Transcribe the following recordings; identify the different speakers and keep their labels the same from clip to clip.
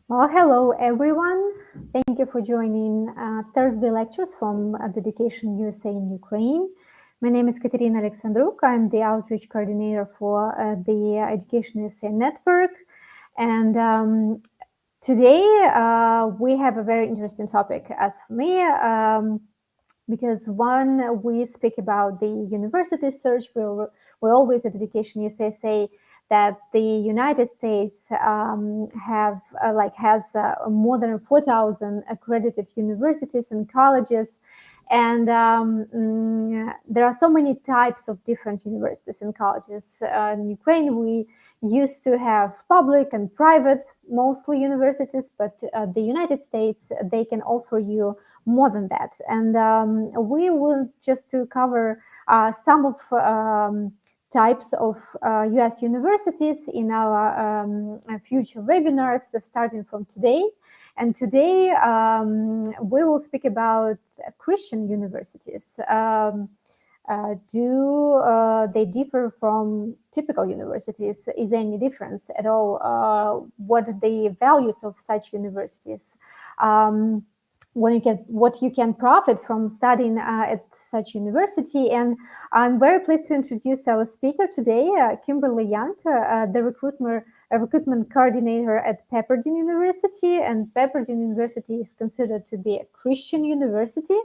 Speaker 1: Well, hello everyone. Thank you for joining Thursday lectures from the Education USA in Ukraine. My name is Katerina Alexandruk. I'm the outreach coordinator for the Education USA network. And today we have a very interesting topic as for me. Because one, we speak about the university search. We always at Education USA say that the United States has more than 4,000 accredited universities and colleges, and there are so many types of different universities and colleges. In Ukraine, we used to have public and private, mostly universities, but the United States, they can offer you more than that. And we will just to cover some of types of US universities in our future webinars starting from today. And today we will speak about Christian universities. Do they differ from typical universities? Is there any difference at all? What are the values of such universities? What you can profit from studying at such university. And I'm very pleased to introduce our speaker today, Kimberly Yeung, the recruitment coordinator at Pepperdine University. And Pepperdine University is considered to be a Christian university.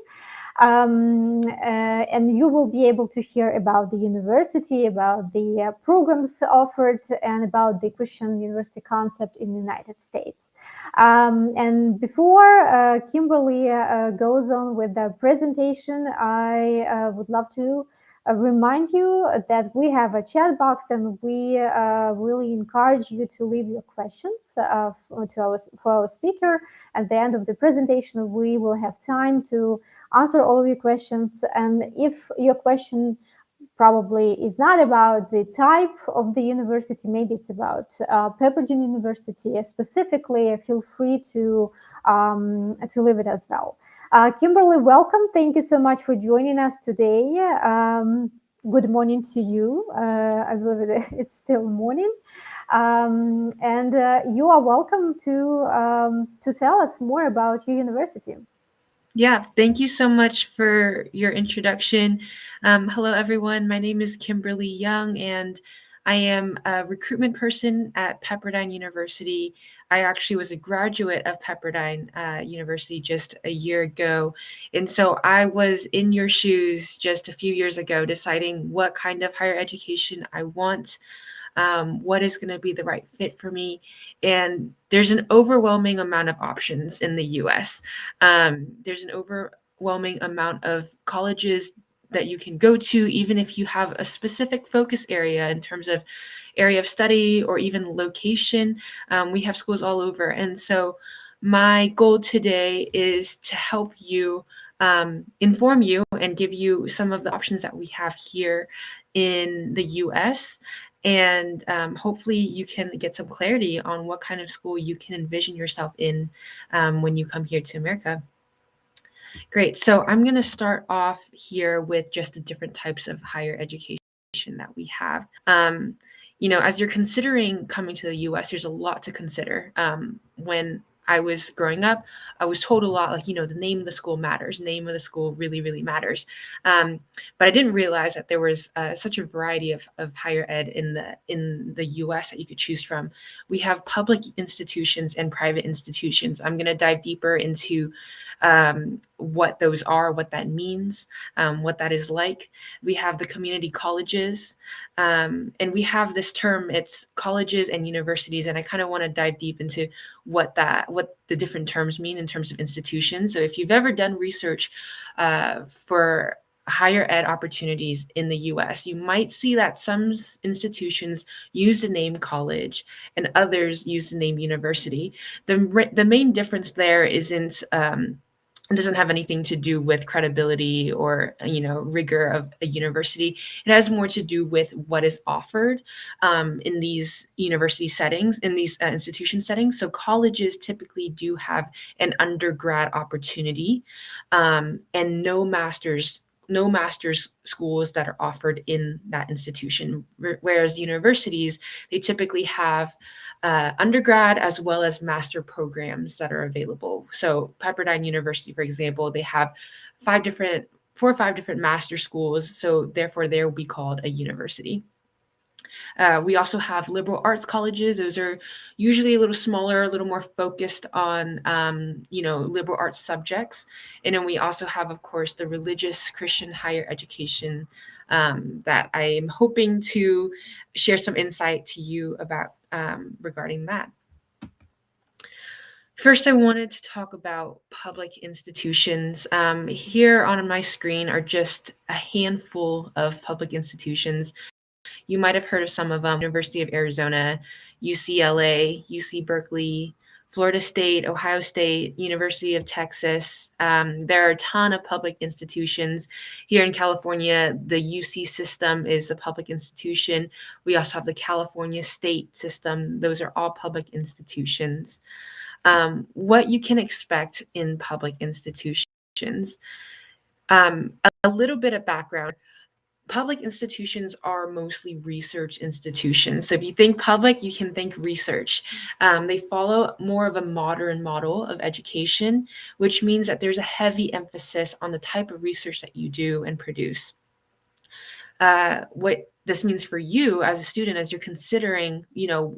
Speaker 1: And you will be able to hear about the university, about the programs offered, and about the Christian university concept in the United States. And before Kimberly goes on with the presentation, I would love to remind you that we have a chat box, and we really encourage you to leave your questions for our speaker. At the end of the presentation, we will have time to answer all of your questions. And if your question probably is not about the type of the university, maybe it's about Pepperdine University specifically, feel free to leave it as well. Kimberly, welcome. Thank you so much for joining us today. Good morning to you. I believe it's still morning. And you are welcome to tell us more about your university.
Speaker 2: Yeah, thank you so much for your introduction. Hello, everyone. My name is Kimberly Yeung, and I am a recruitment person at Pepperdine University. I actually was a graduate of Pepperdine University just a year ago. And so I was in your shoes just a few years ago deciding what kind of higher education I want. What is going to be the right fit for me. And there's an overwhelming amount of options in the US. There's an overwhelming amount of colleges that you can go to, even if you have a specific focus area in terms of area of study or even location. We have schools all over. And so my goal today is to help you, inform you and give you some of the options that we have here in the US. And hopefully you can get some clarity on what kind of school you can envision yourself in when you come here to America. Great. So I'm going to start off here with just the different types of higher education that we have. As you're considering coming to the US, there's a lot to consider. When I was growing up, I was told a lot, like, the name of the school matters. Name of the school really, really matters. But I didn't realize that there was such a variety of higher ed in the US that you could choose from. We have public institutions and private institutions. I'm going to dive deeper into what those are, what that means, what that is like. We have the community colleges, and we have this term, it's colleges and universities, and I kind of want to dive deep into what the different terms mean in terms of institutions. So if you've ever done research for higher ed opportunities in the US, you might see that some institutions use the name college and others use the name university. The main difference there isn't it doesn't have anything to do with credibility or rigor of a university. It has more to do with what is offered in these university settings, in these institution settings. So colleges typically do have an undergrad opportunity and no master's no master's schools that are offered in that institution, whereas universities, they typically have undergrad as well as master programs that are available. So Pepperdine University, for example, they have 4 or 5 different master schools, so therefore they will be called a university. We also have liberal arts colleges. Those are usually a little smaller, a little more focused on, liberal arts subjects. And then we also have, of course, the religious Christian higher education that I am hoping to share some insight to you about regarding that. First, I wanted to talk about public institutions. Here on my screen are just a handful of public institutions. You might have heard of some of them: University of Arizona, UCLA, UC Berkeley, Florida State, Ohio State, University of Texas. There are a ton of public institutions. Here in California, the UC system is a public institution. We also have the California State system. Those are all public institutions. What you can expect in public institutions. A little bit of background. Public institutions are mostly research institutions. So if you think public, you can think research. They follow more of a modern model of education, which means that there's a heavy emphasis on the type of research that you do and produce. What this means for you as a student, as you're considering,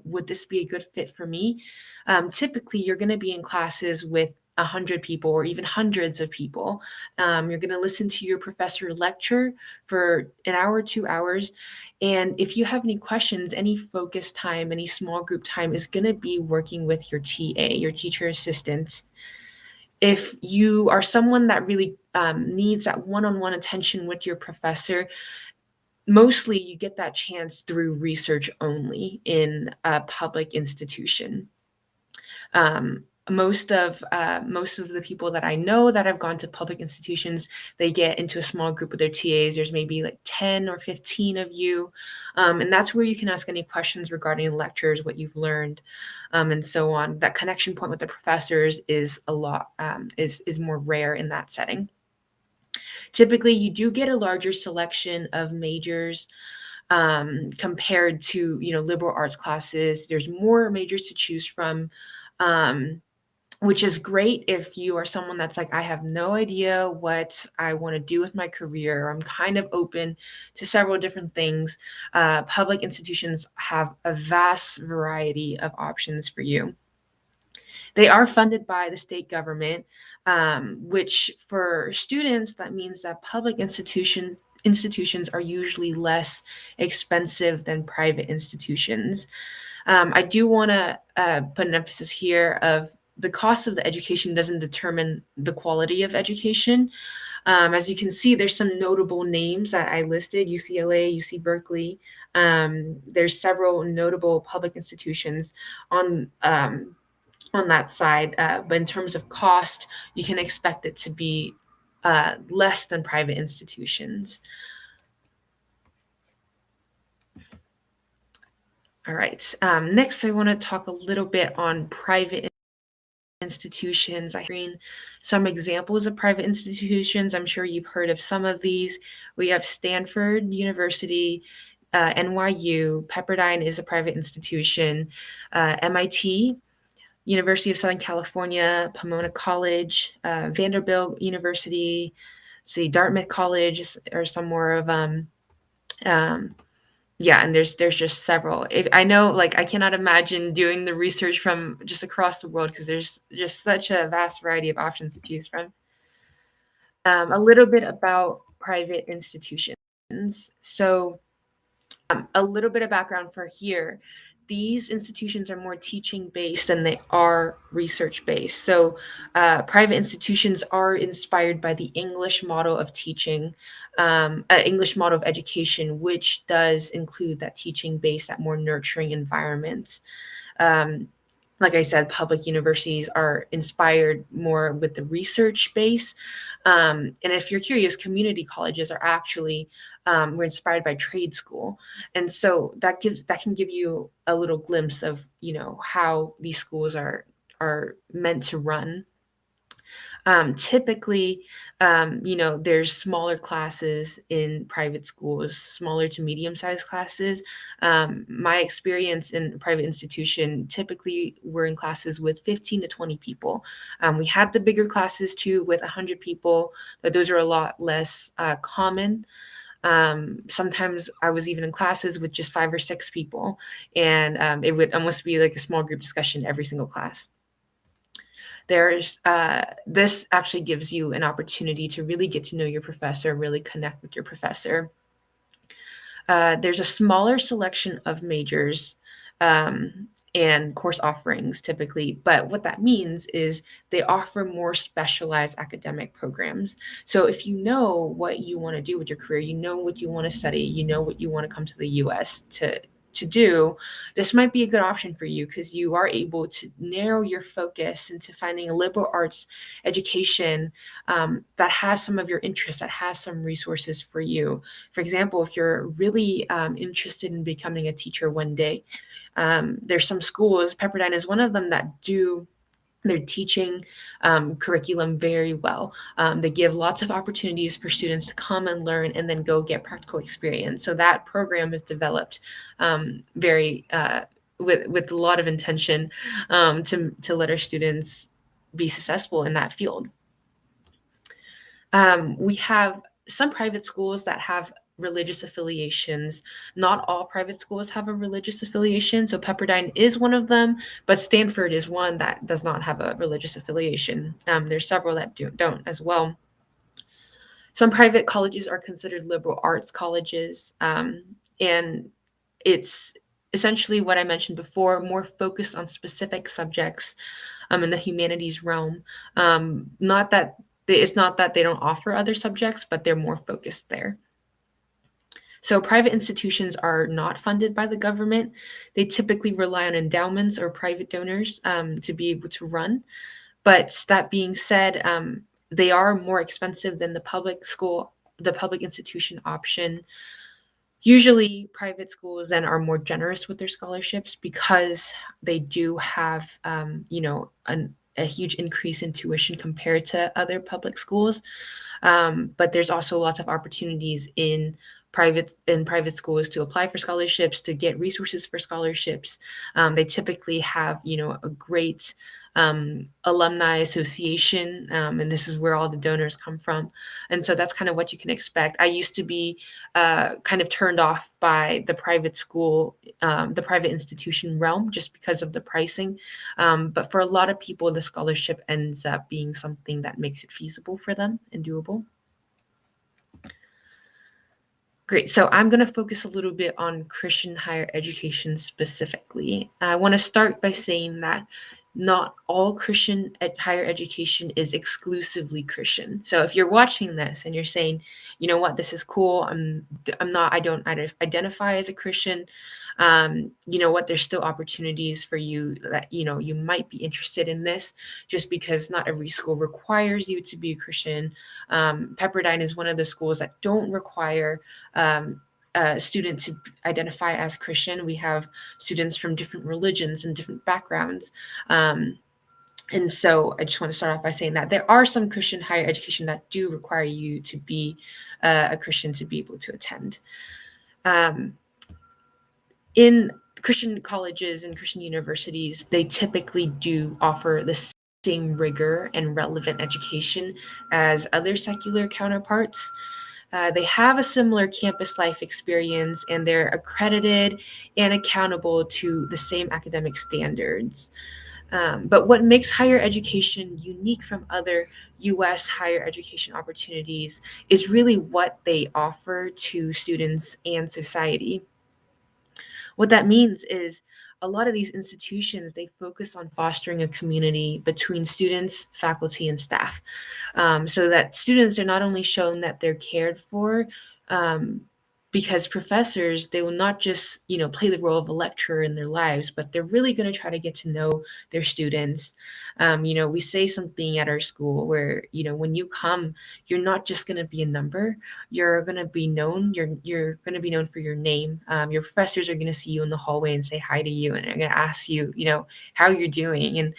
Speaker 2: would this be a good fit for me? Typically, you're going to be in classes with 100 people or even hundreds of people. You're going to listen to your professor lecture for an hour, 2 hours. And if you have any questions, any focus time, any small group time is going to be working with your TA, your teacher assistant. If you are someone that really needs that one-on-one attention with your professor, mostly you get that chance through research only in a public institution. Most of the people that I know that have gone to public institutions, they get into a small group with their TAs. There's maybe like 10 or 15 of you. And that's where you can ask any questions regarding lectures, what you've learned, and so on. That connection point with the professors is is more rare in that setting. Typically, you do get a larger selection of majors compared to, liberal arts classes. There's more majors to choose from, which is great if you are someone that's like, I have no idea what I want to do with my career. I'm kind of open to several different things. Public institutions have a vast variety of options for you. They are funded by the state government, which for students, that means that public institutions are usually less expensive than private institutions. I do want to put an emphasis here of the cost of the education doesn't determine the quality of education. As you can see, there's some notable names that I listed: UCLA, UC Berkeley. There's several notable public institutions on that side, but in terms of cost, you can expect it to be less than private institutions. All right. Next, I want to talk a little bit on private institutions. I screen some examples of private institutions. I'm sure you've heard of some of these. We have Stanford University, NYU. Pepperdine is a private institution. MIT, University of Southern California, Pomona College, Vanderbilt University, Dartmouth College, or some more of and there's just several. I know, I cannot imagine doing the research from just across the world because there's just such a vast variety of options to choose from. A little bit about private institutions. So a little bit of background for here. These institutions are more teaching based than they are research based. So private institutions are inspired by the English model of teaching, English model of education, which does include that teaching based, that more nurturing environment. Like I said, public universities are inspired more with the research base. And if you're curious, community colleges are actually were inspired by trade school. And so that can give you a little glimpse of, how these schools are meant to run. Typically, there's smaller classes in private schools, smaller to medium-sized classes. My experience in a private institution, typically we're in classes with 15 to 20 people. We had the bigger classes too with 100 people, but those are a lot less common. Sometimes I was even in classes with just 5 or 6 people, and it would almost be like a small group discussion every single class. This actually gives you an opportunity to really get to know your professor, really connect with your professor. There's a smaller selection of majors and course offerings typically, but what that means is they offer more specialized academic programs. So if you know what you want to do with your career, you know what you want to study, you know what you want to come to the US to do, this might be a good option for you because you are able to narrow your focus into finding a liberal arts education that has some of your interests, that has some resources for you. For example, if you're really interested in becoming a teacher one day, there's some schools, Pepperdine is one of them, that do their teaching curriculum very well. They give lots of opportunities for students to come and learn and then go get practical experience. So that program is developed very with a lot of intention to let our students be successful in that field. We have some private schools that have religious affiliations. Not all private schools have a religious affiliation. So Pepperdine is one of them, but Stanford is one that does not have a religious affiliation. There's several that don't as well. Some private colleges are considered liberal arts colleges, and it's essentially what I mentioned before, more focused on specific subjects in the humanities realm. It's not that they don't offer other subjects, but they're more focused there. So private institutions are not funded by the government. They typically rely on endowments or private donors to be able to run. But that being said, they are more expensive than the public institution option. Usually private schools then are more generous with their scholarships because they do have, a huge increase in tuition compared to other public schools. But there's also lots of opportunities in private schools to apply for scholarships, to get resources for scholarships. They typically have, a great alumni association, and this is where all the donors come from. And so that's kind of what you can expect. I used to be kind of turned off by the private school, the private institution realm, just because of the pricing. But for a lot of people, the scholarship ends up being something that makes it feasible for them and doable. Great. So I'm going to focus a little bit on Christian higher education specifically. I want to start by saying that not all Christian higher education is exclusively Christian. So if you're watching this and you're saying, you know what, this is cool, I don't identify as a Christian, you know what, there's still opportunities for you that, you might be interested in this, just because not every school requires you to be a Christian. Pepperdine is one of the schools that don't require a student to identify as Christian. We have students from different religions and different backgrounds. And so I just want to start off by saying that there are some Christian higher education that do require you to be a Christian to be able to attend. In Christian colleges and Christian universities, they typically do offer the same rigor and relevant education as other secular counterparts. They have a similar campus life experience, and they're accredited and accountable to the same academic standards. But what makes higher education unique from other US higher education opportunities is really what they offer to students and society. What that means is a lot of these institutions, they focus on fostering a community between students, faculty, and staff, so that students are not only shown that they're cared for, because professors, they will not just, play the role of a lecturer in their lives, but they're really going to try to get to know their students. We say something at our school where, when you come, you're not just going to be a number. You're going to be known. You're going to be known for your name. Your professors are going to see you in the hallway and say hi to you, and they're going to ask you, how you're doing, and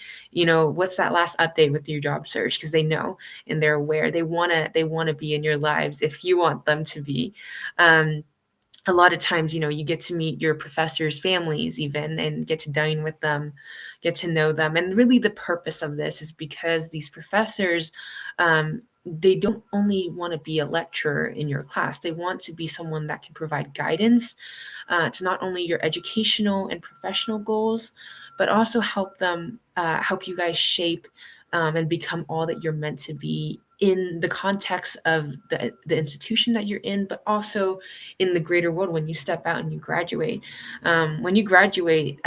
Speaker 2: what's that last update with your job search, because they know and they're aware. They want to be in your lives if you want them to be. Um, a lot of times, you get to meet your professors' families even and get to dine with them, get to know them. And really the purpose of this is because these professors, they don't only want to be a lecturer in your class. They want to be someone that can provide guidance to not only your educational and professional goals, but also help you guys shape and become all that you're meant to be in the context of the institution that you're in, but also in the greater world when you step out and you graduate. When you graduate,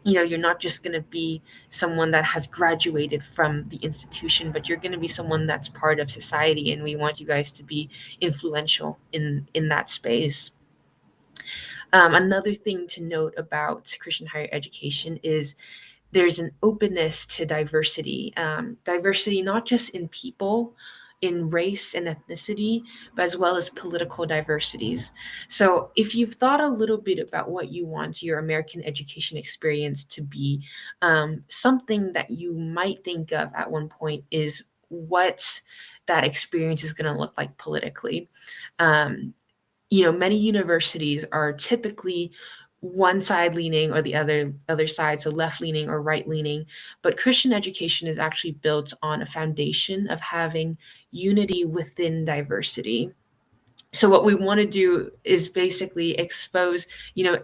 Speaker 2: you're not just going to be someone that has graduated from the institution, but you're going to be someone that's part of society, and we want you guys to be influential in that space. Another thing to note about Christian higher education is there's an openness to diversity. Diversity not just in people, in race and ethnicity, but as well as political diversities. So if you've thought a little bit about what you want your American education experience to be, something that you might think of at one point is what that experience is going to look like politically. Many universities are typically one side leaning or the other side, so left leaning or right leaning. But Christian education is actually built on a foundation of having unity within diversity. So what we want to do is basically expose,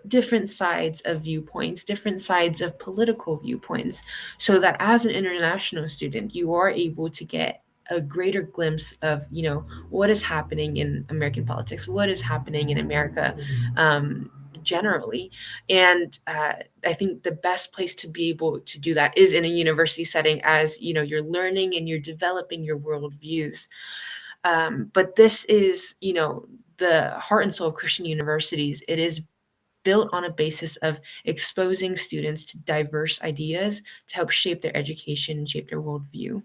Speaker 2: different sides of viewpoints, different sides of political viewpoints, so that as an international student, you are able to get a greater glimpse of, what is happening in American politics, what is happening in America, generally. And I think the best place to be able to do that is in a university setting, as you're learning and you're developing your worldviews. But this is, the heart and soul of Christian universities. It is built on a basis of exposing students to diverse ideas to help shape their education and shape their worldview.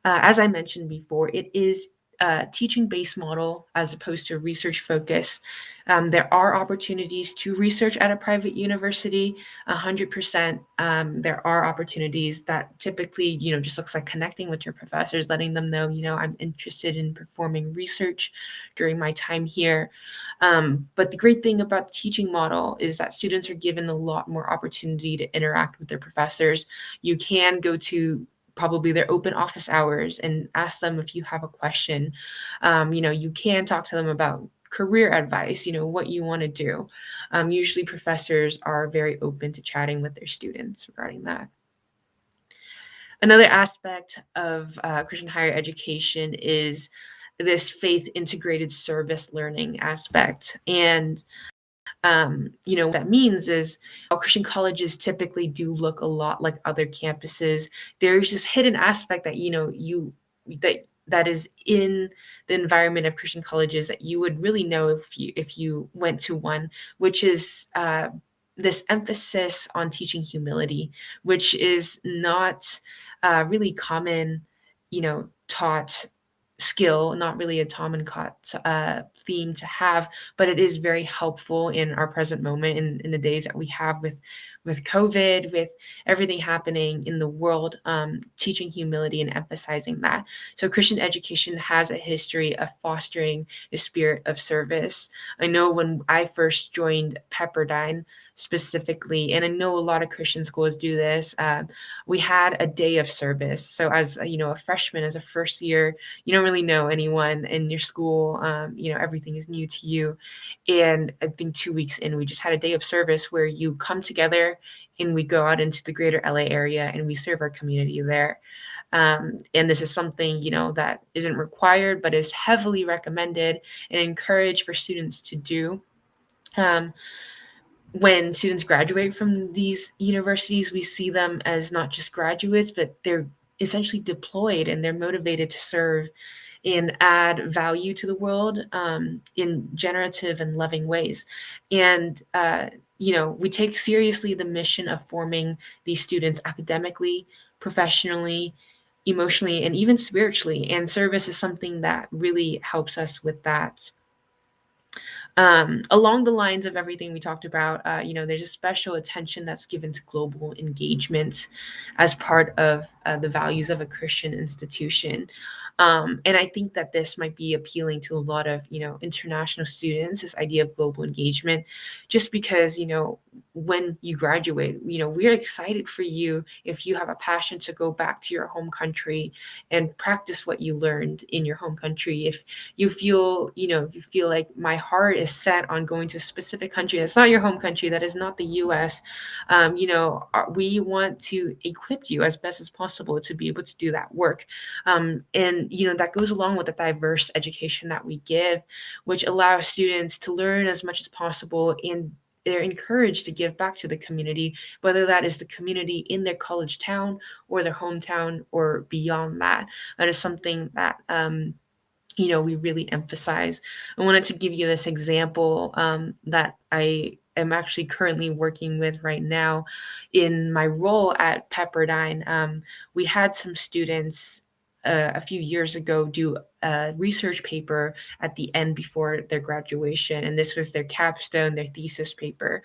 Speaker 2: As I mentioned before, it is a teaching-based model as opposed to research focus. There are opportunities to research at a private university, 100%. There are opportunities that typically, just looks like connecting with your professors, letting them know, I'm interested in performing research during my time here. But the great thing about the teaching model is that students are given a lot more opportunity to interact with their professors. You can go to probably their open office hours and ask them if you have a question. You can talk to them about career advice, what you want to do. Usually professors are very open to chatting with their students regarding that. Another aspect of Christian higher education is this faith integrated service learning aspect. And what that means is Christian colleges typically do look a lot like other campuses. There's this hidden aspect that that is in the environment of Christian colleges that you would really know if you went to one, which is this emphasis on teaching humility, which is not really common, taught skill, not really a Tom and Cot theme to have, but it is very helpful in our present moment, in the days that we have with COVID, with everything happening in the world, teaching humility and emphasizing that. So Christian education has a history of fostering a spirit of service. I know when I first joined Pepperdine specifically, and I know a lot of Christian schools do this, we had a day of service. So as a freshman, as a first year, you don't really know anyone in your school. Everything is new to you. And I think 2 weeks in, we just had a day of service where you come together and we go out into the greater LA area and we serve our community there. And this is something, that isn't required, but is heavily recommended and encouraged for students to do. When students graduate from these universities, we see them as not just graduates, but they're essentially deployed and they're motivated to serve and add value to the world in generative and loving ways. And we take seriously the mission of forming these students academically, professionally, emotionally, and even spiritually. And service is something that really helps us with that. Along the lines of everything we talked about, there's a special attention that's given to global engagement as part of the values of a Christian institution. And I think that this might be appealing to a lot of, international students, this idea of global engagement, just because, when you graduate, we're excited for you if you have a passion to go back to your home country and practice what you learned in your home country. If you feel, if you feel like my heart is set on going to a specific country that's not your home country, that is not the US, we want to equip you as best as possible to be able to do that work. And that goes along with the diverse education that we give, which allows students to learn as much as possible, and they're encouraged to give back to the community, whether that is the community in their college town or their hometown or beyond that. That is something that we really emphasize. I wanted to give you this example that I am actually currently working with right now in my role at Pepperdine. We had some students a few years ago do a research paper at the end before their graduation, and this was their capstone, their thesis paper.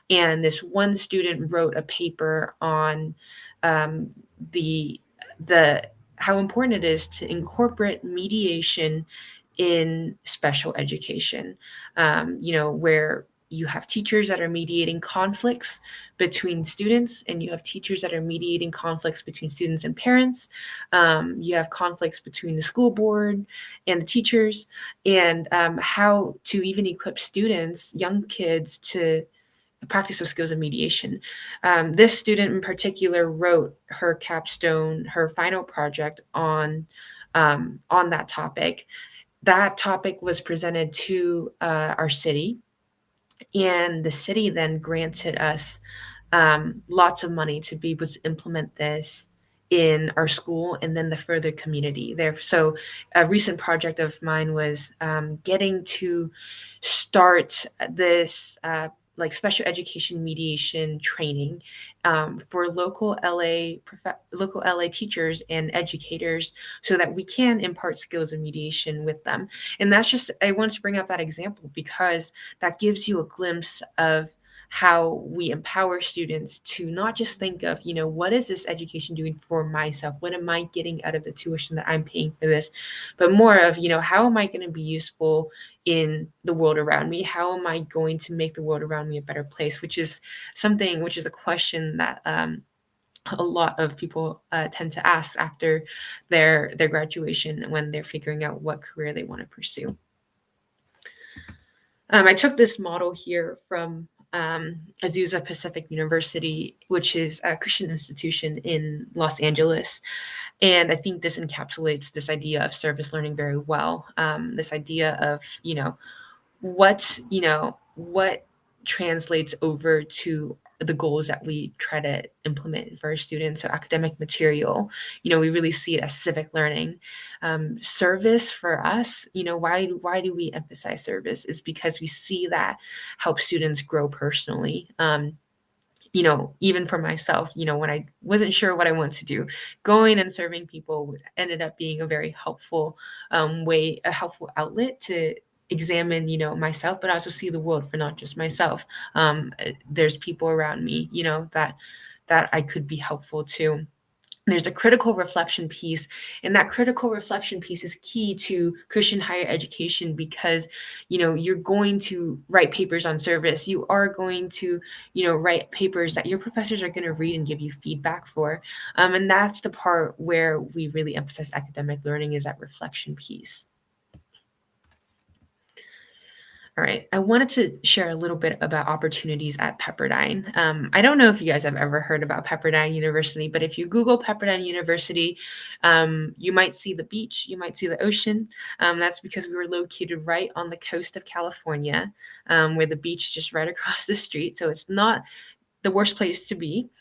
Speaker 2: And this one student wrote a paper on um, the the how important it is to incorporate mediation in special education, where you have teachers that are mediating conflicts between students, and you have teachers that are mediating conflicts between students and parents. You have conflicts between the school board and the teachers, and how to even equip students, young kids, to practice of skills of mediation. This student in particular wrote her capstone, her final project on that topic. That topic was presented to our city, and the city then granted us lots of money to be able to implement this in our school and then the further community there. So a recent project of mine was getting to start this like special education mediation training for local LA teachers and educators, so that we can impart skills of mediation with them. And that's just, I want to bring up that example because that gives you a glimpse of how we empower students to not just think of, what is this education doing for myself? What am I getting out of the tuition that I'm paying for this? But more of, how am I going to be useful in the world around me? How am I going to make the world around me a better place? Which is a question that a lot of people tend to ask after their graduation when they're figuring out what career they want to pursue. I took this model here from Azusa Pacific University, which is a Christian institution in Los Angeles. And I think this encapsulates this idea of service learning very well. This idea of, what translates over to the goals that we try to implement for our students. So academic material, we really see it as civic learning. Service for us, why do we emphasize service? Is because we see that helps students grow personally. Even for myself, when I wasn't sure what I wanted to do, going and serving people ended up being a very helpful a helpful outlet to examine, myself, but also see the world for not just myself. There's people around me, that I could be helpful to. There's a critical reflection piece, and that critical reflection piece is key to Christian higher education because, you're going to write papers on service. You are going to, write papers that your professors are going to read and give you feedback for. And that's the part where we really emphasize academic learning, is that reflection piece. All right. I wanted to share a little bit about opportunities at Pepperdine. I don't know if you guys have ever heard about Pepperdine University, but if you Google Pepperdine University, you might see the beach, you might see the ocean. That's because we were located right on the coast of California, where the beach is just right across the street. So it's not the worst place to be.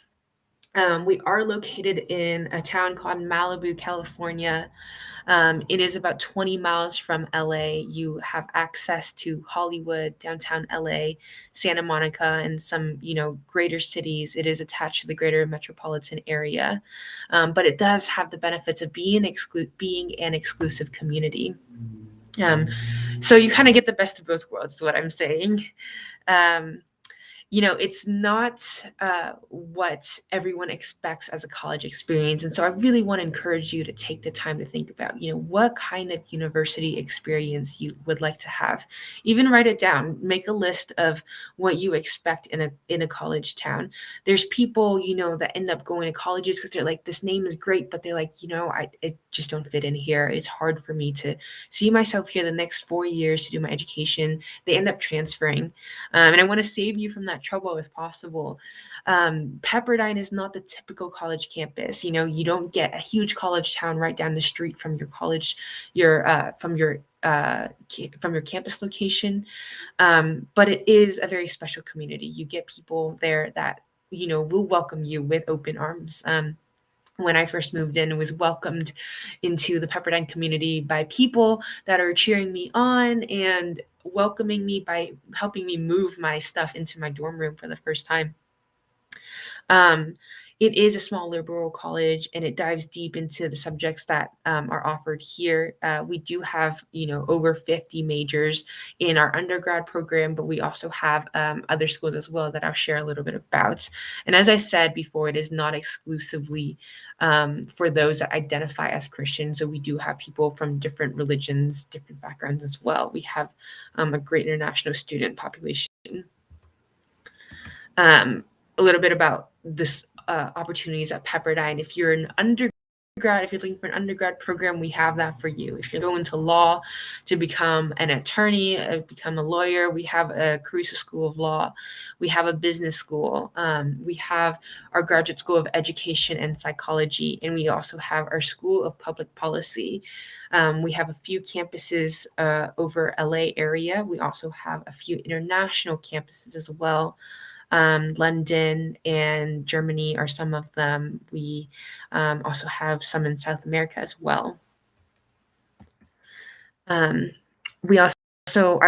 Speaker 2: We are located in a town called Malibu, California. It is about 20 miles from LA. You have access to Hollywood, downtown LA, Santa Monica, and some, greater cities. It is attached to the greater metropolitan area, but it does have the benefits of being an exclusive community. So you kind of get the best of both worlds, is what I'm saying. Um, it's not what everyone expects as a college experience. And so I really want to encourage you to take the time to think about, what kind of university experience you would like to have. Even write it down, make a list of what you expect in a college town. There's people, that end up going to colleges because they're like, this name is great, but they're like, I just don't fit in here. It's hard for me to see myself here the next 4 years to do my education. They end up transferring. And I want to save you from that trouble if possible. Pepperdine is not the typical college campus. You don't get a huge college town right down the street from your college, from your campus location. But it is a very special community. You get people there that, will welcome you with open arms. When I first moved in, I was welcomed into the Pepperdine community by people that are cheering me on and welcoming me by helping me move my stuff into my dorm room for the first time. It is a small liberal college, and it dives deep into the subjects that are offered here. We do have, over 50 majors in our undergrad program, but we also have other schools as well that I'll share a little bit about. And as I said before, it is not exclusively for those that identify as Christian. So we do have people from different religions, different backgrounds as well. We have a great international student population. A little bit about this opportunities at Pepperdine. If you're an undergrad, if you're looking for an undergrad program, we have that for you. If you're going to law to become an attorney, become a lawyer, we have a Caruso School of Law. We have a business school. We have our graduate school of education and psychology, and we also have our school of public policy. We have a few campuses over LA area. We also have a few international campuses as well. London and Germany are some of them. We also have some in South America as well. I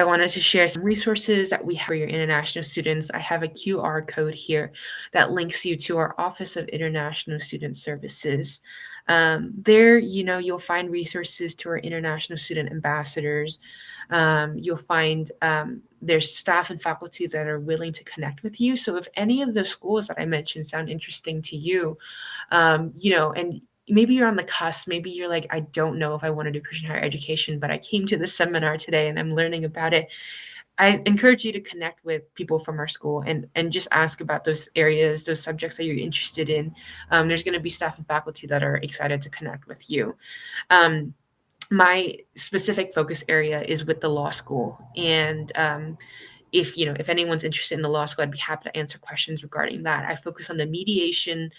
Speaker 2: wanted to share some resources that we have for your international students. I have a QR code here that links you to our Office of International Student Services. There, you'll find resources to our international student ambassadors. You'll find there's staff and faculty that are willing to connect with you. So if any of the schools that I mentioned sound interesting to you, and maybe you're on the cusp, maybe you're like, I don't know if I want to do Christian higher education, but I came to this seminar today and I'm learning about it. I encourage you to connect with people from our school and just ask about those areas, those subjects that you're interested in. There's going to be staff and faculty that are excited to connect with you. My specific focus area is with the law school. And if anyone's interested in the law school, I'd be happy to answer questions regarding that. I focus on the mediation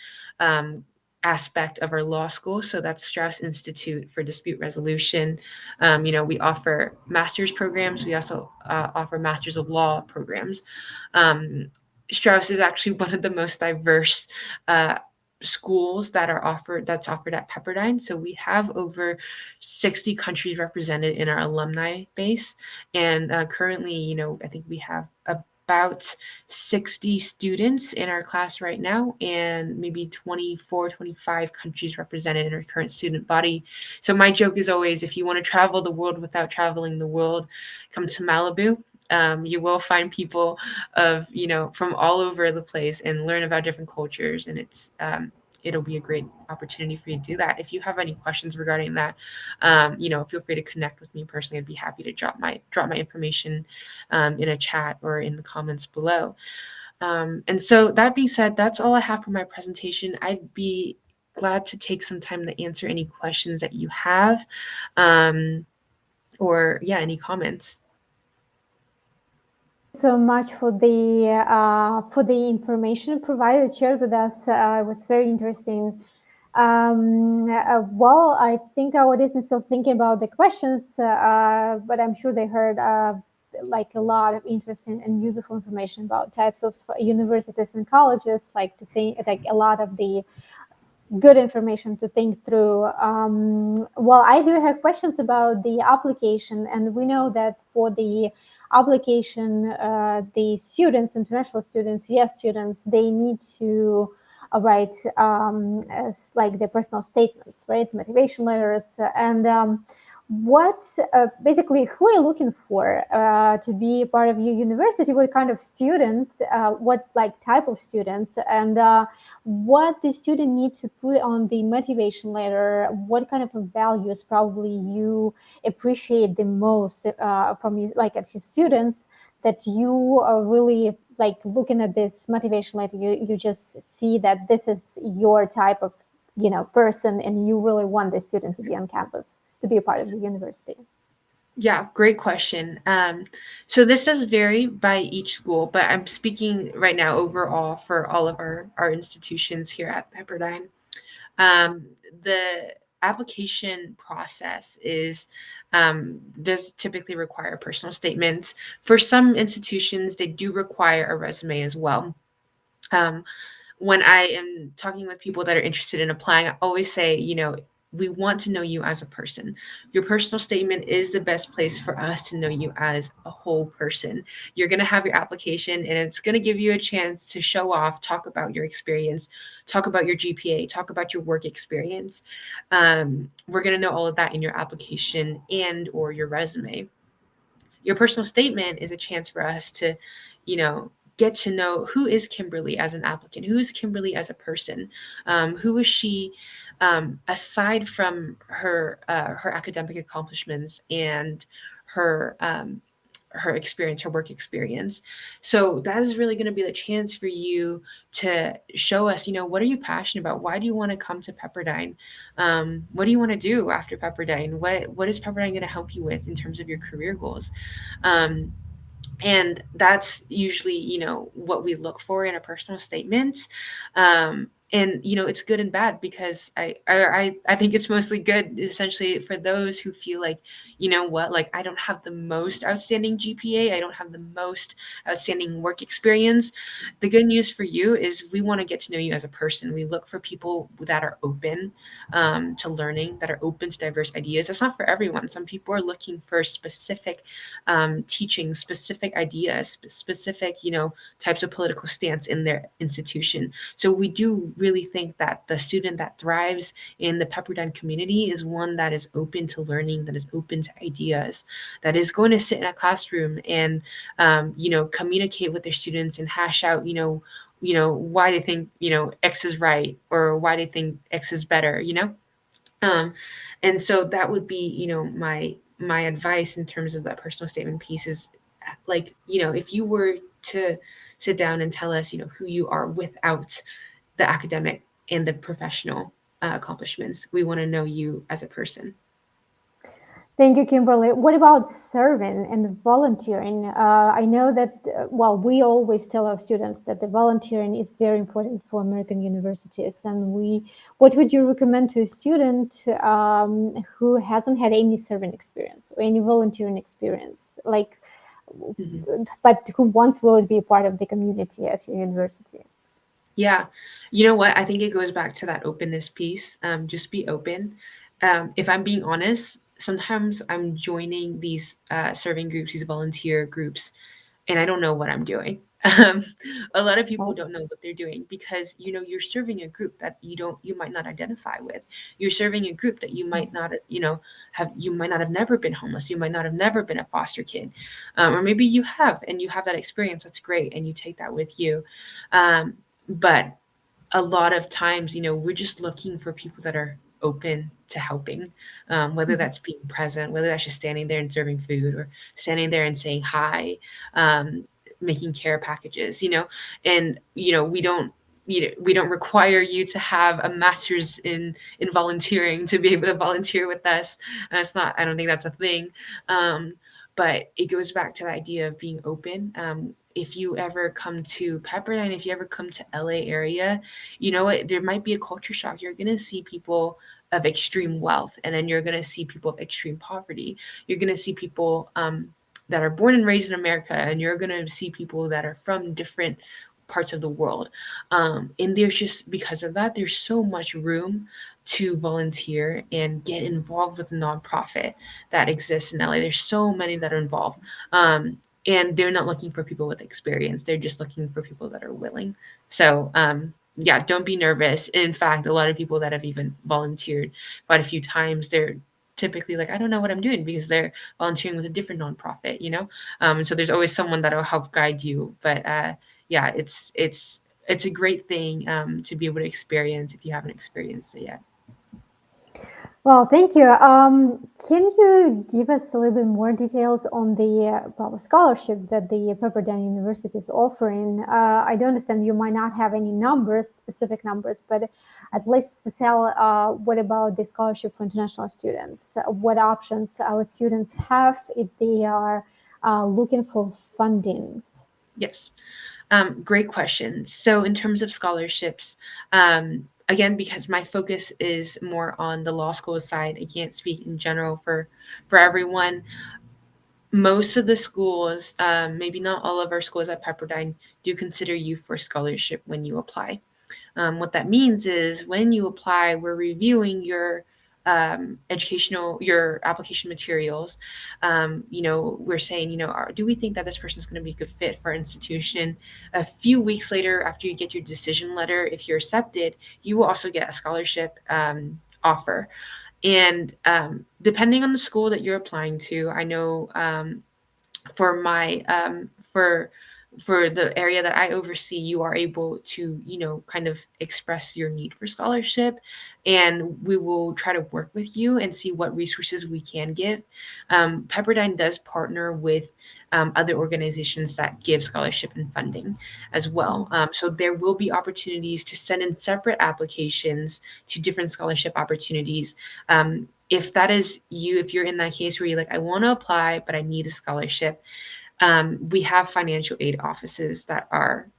Speaker 2: aspect of our law school. So that's Strauss Institute for Dispute Resolution. We offer master's programs. We also offer Masters of Law programs. Strauss is actually one of the most diverse schools that's offered at Pepperdine. So we have over 60 countries represented in our alumni base. And currently, I think we have about 60 students in our class right now, and maybe 24, 25 countries represented in our current student body. So my joke is always, if you want to travel the world without traveling the world, come to Malibu. You will find people from all over the place and learn about different cultures. And it'll be a great opportunity for you to do that. If you have any questions regarding that, feel free to connect with me personally. I'd be happy to drop my information in a chat or in the comments below. And so that being said, that's all I have for my presentation. I'd be glad to take some time to answer any questions that you have, or any comments.
Speaker 1: So much for the information provided, shared with us. It was very interesting. Well, I think our audience is still thinking about the questions, but I'm sure they heard like a lot of interesting and useful information about types of universities and colleges. Like to think, like a lot of the good information to think through. Well, I do have questions about the application, and we know that for the application, the students, international students, US students, they need to write as like their personal statements, right? Motivation letters, and what basically who are you looking for to be part of your university? What kind of student? What like type of students? And what the student needs to put on the motivation letter? What kind of values probably you appreciate the most from you, like at your students, that you are really like looking at this motivation letter, you just see that this is your type of person, and you really want the student to be on campus, to be a part of the university.
Speaker 2: Yeah, great question. So this does vary by each school, but I'm speaking right now overall for all of our institutions here at Pepperdine. The application process does typically require personal statements. For some institutions, they do require a resume as well. Um, when I am talking with people that are interested in applying, I always say, we want to know you as a person. Your personal statement is the best place for us to know you as a whole person. You're going to have your application, and it's going to give you a chance to show off, talk about your experience, talk about your GPA, talk about your work experience. We're going to know all of that in your application and or your resume. Your personal statement is a chance for us to, get to know who is Kimberly as an applicant, who is Kimberly as a person, who is she aside from her academic accomplishments and her her experience, her work experience. So that is really going to be the chance for you to show us, what are you passionate about? Why do you want to come to Pepperdine? What do you want to do after Pepperdine? What is Pepperdine going to help you with in terms of your career goals? Um, and that's usually what we look for in a personal statement. And it's good and bad, because I think it's mostly good essentially for those who feel like, what, like, I don't have the most outstanding GPA, I don't have the most outstanding work experience. The good news for you is we want to get to know you as a person. We look for people that are open to learning, that are open to diverse ideas. That's not for everyone. Some people are looking for specific teaching, specific ideas, specific, types of political stance in their institution. So we do really think that the student that thrives in the Pepperdine community is one that is open to learning, that is open to ideas, that is going to sit in a classroom and, communicate with their students and hash out, why they think, X is right, or why they think X is better, um, and so that would be, my advice in terms of that personal statement piece is, like, if you were to sit down and tell us, who you are without the academic and the professional accomplishments, we want to know you as a person.
Speaker 1: Thank you, Kimberly. What about serving and volunteering? I know that, well, we always tell our students that the volunteering is very important for American universities. And what would you recommend to a student who hasn't had any serving experience or any volunteering experience, like, but who wants really to be a part of the community at your university?
Speaker 2: Yeah. You know what? I think it goes back to that openness piece. Just be open. If I'm being honest, sometimes I'm joining these serving groups, these volunteer groups, and I don't know what I'm doing. Um, a lot of people don't know what they're doing, because you're serving a group that you might not identify with. You're serving a group that you might not you might not have never been homeless. You might not have never been a foster kid, or maybe you have, and you have that experience. That's great, and you take that with you. But a lot of times, we're just looking for people that are open to helping, whether that's being present, whether that's just standing there and serving food, or standing there and saying hi, making care packages, and we don't require you to have a master's in volunteering to be able to volunteer with us. That's not, I don't think that's a thing. But it goes back to the idea of being open. If you ever come to Pepperdine, if you ever come to LA area, you know what, there might be a culture shock. You're going to see people of extreme wealth, and then you're going to see people of extreme poverty. You're going to see people that are born and raised in America, and you're going to see people that are from different parts of the world. And there's just, because of that, there's so much room to volunteer and get involved with a nonprofit that exists in LA. There's so many that are involved. And they're not looking for people with experience. They're just looking for people that are willing. So, yeah, don't be nervous. In fact, a lot of people that have even volunteered quite a few times, they're typically like, I don't know what I'm doing, because they're volunteering with a different nonprofit, you know? And so there's always someone that'll help guide you. But yeah, it's a great thing to be able to experience if you haven't experienced it yet.
Speaker 1: Well, thank you. Can you give us a little bit more details on the scholarships that the Pepperdine University is offering? I do understand you might not have any numbers, specific numbers, but at least to tell what about the scholarship for international students? What options our students have if they are looking for fundings?
Speaker 2: Yes. Great question. So, in terms of scholarships, again, because my focus is more on the law school side, I can't speak in general for everyone. Most of the schools, maybe not all of our schools at Pepperdine, do consider you for scholarship when you apply. What that means is when you apply, we're reviewing your your application materials. We're saying, do we think that this person is going to be a good fit for our institution? A few weeks later, after you get your decision letter, if you're accepted, you will also get a scholarship offer. And depending on the school that you're applying to, I know for my for the area that I oversee, you are able to, kind of express your need for scholarship, and we will try to work with you and see what resources we can give. Pepperdine does partner with other organizations that give scholarship and funding as well. So there will be opportunities to send in separate applications to different scholarship opportunities. If that is you, if you're in that case where you're like, I want to apply, but I need a scholarship, we have financial aid offices that are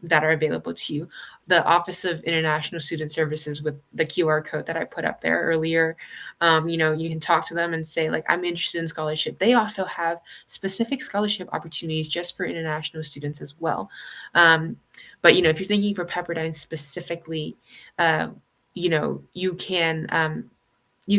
Speaker 2: available to you. The Office of International Student Services, with the QR code that I put up there earlier, you can talk to them and say, like, I'm interested in scholarship. They also have specific scholarship opportunities just for international students as well. But if you're thinking for Pepperdine specifically, you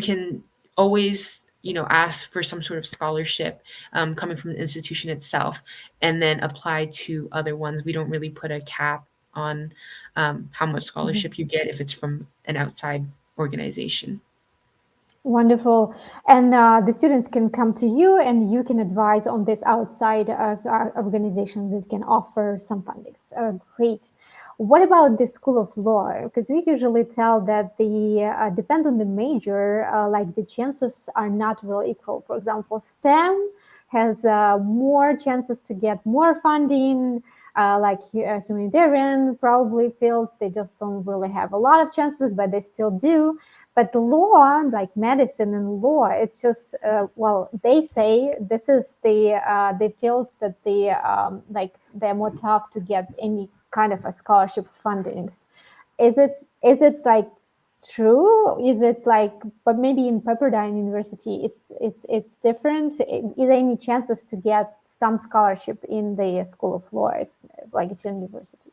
Speaker 2: can always ask for some sort of scholarship coming from the institution itself, and then apply to other ones. We don't really put a cap on how much scholarship you get if it's from an outside organization.
Speaker 1: Wonderful. And the students can come to you and you can advise on this outside organization that can offer some fundings. Great. What about the School of Law? Because we usually tell that the depend on the major, like the chances are not really equal. For example, STEM has more chances to get more funding. Like humanitarian probably fields, they just don't really have a lot of chances, but they still do. But the law, like medicine and law, it's just they say this is the fields that they're more tough to get any kind of a scholarship fundings. Is it like true? Is it like, but maybe in Pepperdine University it's different? Is there any chances to get some scholarship in the School of Law, like at university?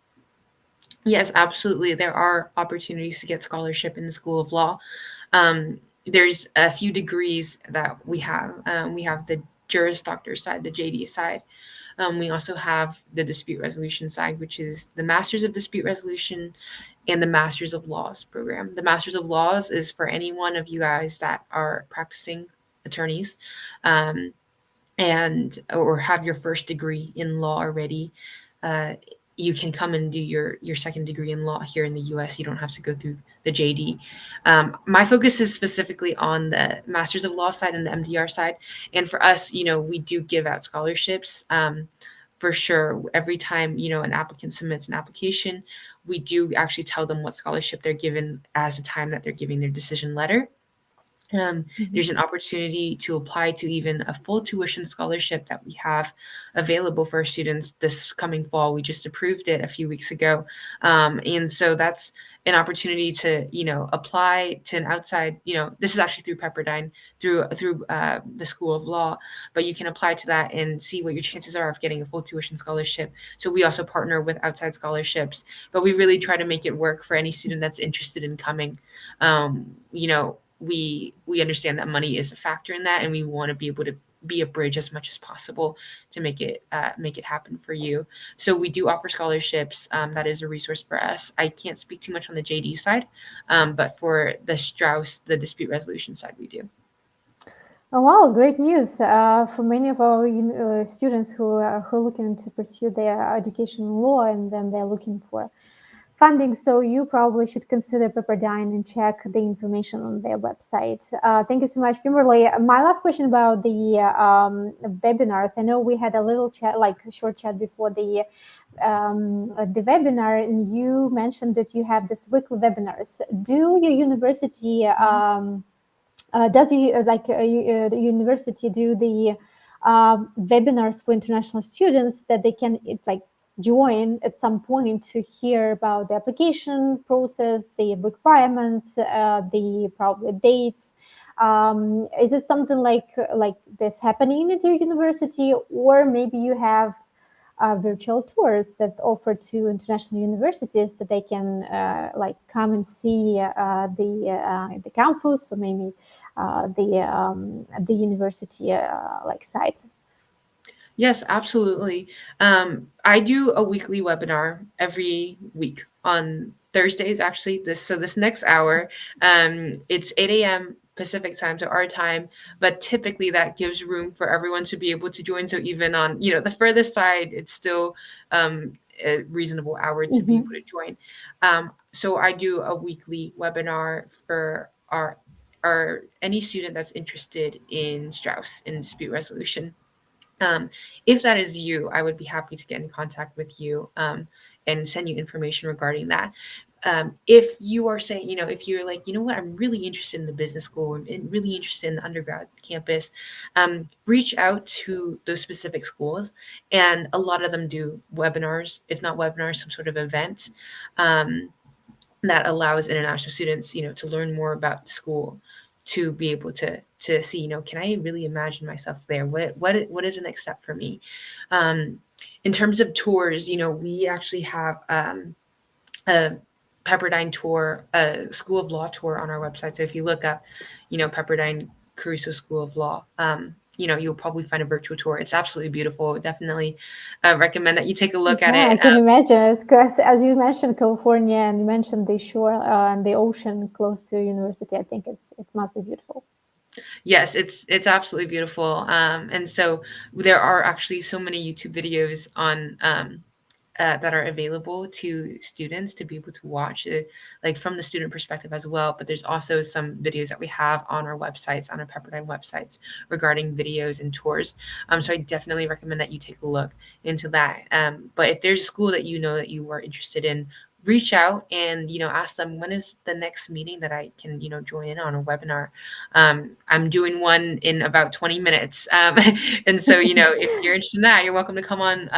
Speaker 2: Yes, absolutely. There are opportunities to get scholarship in the School of Law. There's a few degrees that we have. We have the Juris Doctor side, the JD side. We also have the dispute resolution side, which is the Masters of Dispute Resolution and the Masters of Laws program. The Masters of Laws is for any one of you guys that are practicing attorneys, and or have your first degree in law already. You can come and do your second degree in law here in the US. You don't have to go through the JD. My focus is specifically on the Masters of Law side and the MDR side. And for us, we do give out scholarships. For sure, every time, an applicant submits an application, we do actually tell them what scholarship they're given as the time that they're giving their decision letter. There's an opportunity to apply to even a full tuition scholarship that we have available for our students this coming fall. We just approved it a few weeks ago. And so that's an opportunity to, apply to an outside, this is actually through Pepperdine, through the School of Law, but you can apply to that and see what your chances are of getting a full tuition scholarship. So we also partner with outside scholarships, but we really try to make it work for any student that's interested in coming. We understand that money is a factor in that, and we want to be able to be a bridge as much as possible to make it happen for you. So we do offer scholarships. That is a resource for us. I can't speak too much on the JD side, but for the Strauss, the dispute resolution side, we do.
Speaker 1: Oh, well, great news for many of our students who are looking to pursue their education in law, and then they're looking for funding. So you probably should consider Pepperdine and check the information on their website. Thank you so much, Kimberly. My last question about the webinars. I know we had a little chat, like a short chat before the webinar, and you mentioned that you have this weekly webinars. Do your university the university do the webinars for international students that they can join at some point to hear about the application process, the requirements, the probably dates? Is it something like this happening at your university, or maybe you have virtual tours that offer to international universities that they can come and see the campus, or maybe the university sites?
Speaker 2: Yes, absolutely. I do a weekly webinar every week on Thursdays, actually. This next hour, it's 8 a.m. Pacific time, so our time, but typically that gives room for everyone to be able to join. So even on, the furthest side, it's still a reasonable hour to be able to join. So I do a weekly webinar for our any student that's interested in Strauss in dispute resolution. If that is you, I would be happy to get in contact with you and send you information regarding that. If you are saying, if you're like, what, I'm really interested in the business school and really interested in the undergrad campus, reach out to those specific schools. And a lot of them do webinars, if not webinars, some sort of event that allows international students, to learn more about the school, to be able to see, can I really imagine myself there? What is the next step for me? In terms of tours, we actually have a Pepperdine tour, a School of Law tour on our website. So if you look up, Pepperdine Caruso School of Law, you'll probably find a virtual tour. It's absolutely beautiful. Definitely recommend that you take a look at it.
Speaker 1: I can imagine. It's because, as you mentioned, California, and you mentioned the shore and the ocean close to university. I think it must be beautiful.
Speaker 2: Yes, it's absolutely beautiful. And so there are actually so many YouTube videos on that are available to students to be able to watch it, like from the student perspective as well. But there's also some videos that we have on our websites, on our Pepperdine websites, regarding videos and tours. So I definitely recommend that you take a look into that. But if there's a school that that you are interested in, reach out and ask them, when is the next meeting that I can join in on a webinar. I'm doing one in about 20 minutes, and so if you're interested in that, you're welcome to come on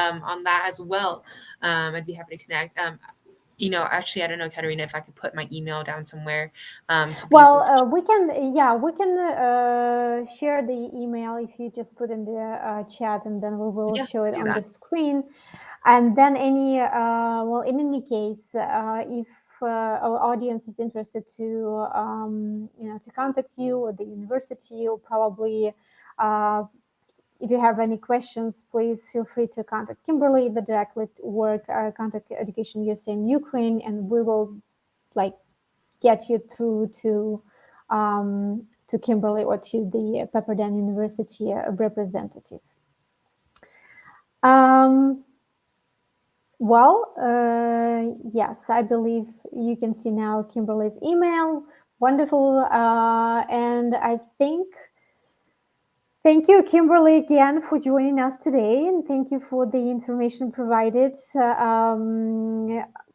Speaker 2: that as well. I'd be happy to connect. Actually, I don't know, Katerina, if I could put my email down somewhere.
Speaker 1: We can share the email if you just put in the chat, and then we will show it on the screen. And then in any case, if our audience is interested to to contact you or the university, or probably if you have any questions, please feel free to contact Kimberly directly, or contact EducationUSA in Ukraine, and we will get you through to Kimberly or to the Pepperdine University representative. Yes, I believe you can see now Kimberly's email. Wonderful. And I thank you, Kimberly, again for joining us today, and thank you for the information provided.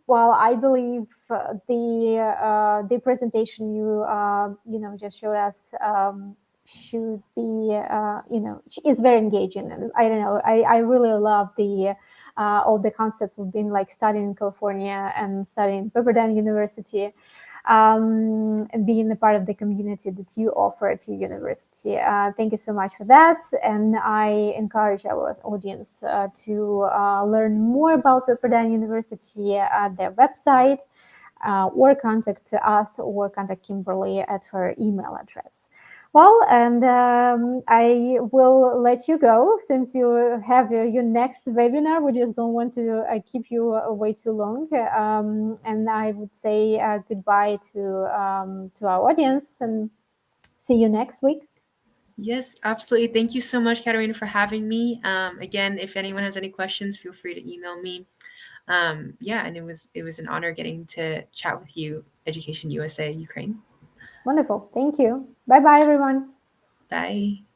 Speaker 1: well, I believe the presentation just showed us should be is very engaging, and I don't know, I really love the all the concept of being like studying in California and studying Pepperdine University, and being a part of the community that you offer at your university. Thank you so much for that. And I encourage our audience to learn more about Pepperdine University at their website, or contact us or contact Kimberly at her email address. Well, and I will let you go since you have your next webinar. We just don't want to keep you way too long. And I would say goodbye to our audience and see you next week.
Speaker 2: Yes, absolutely. Thank you so much, Katerina, for having me. Again, if anyone has any questions, feel free to email me. Yeah, and it was an honor getting to chat with you, Education USA Ukraine.
Speaker 1: Wonderful. Thank you. Bye bye, everyone.
Speaker 2: Bye.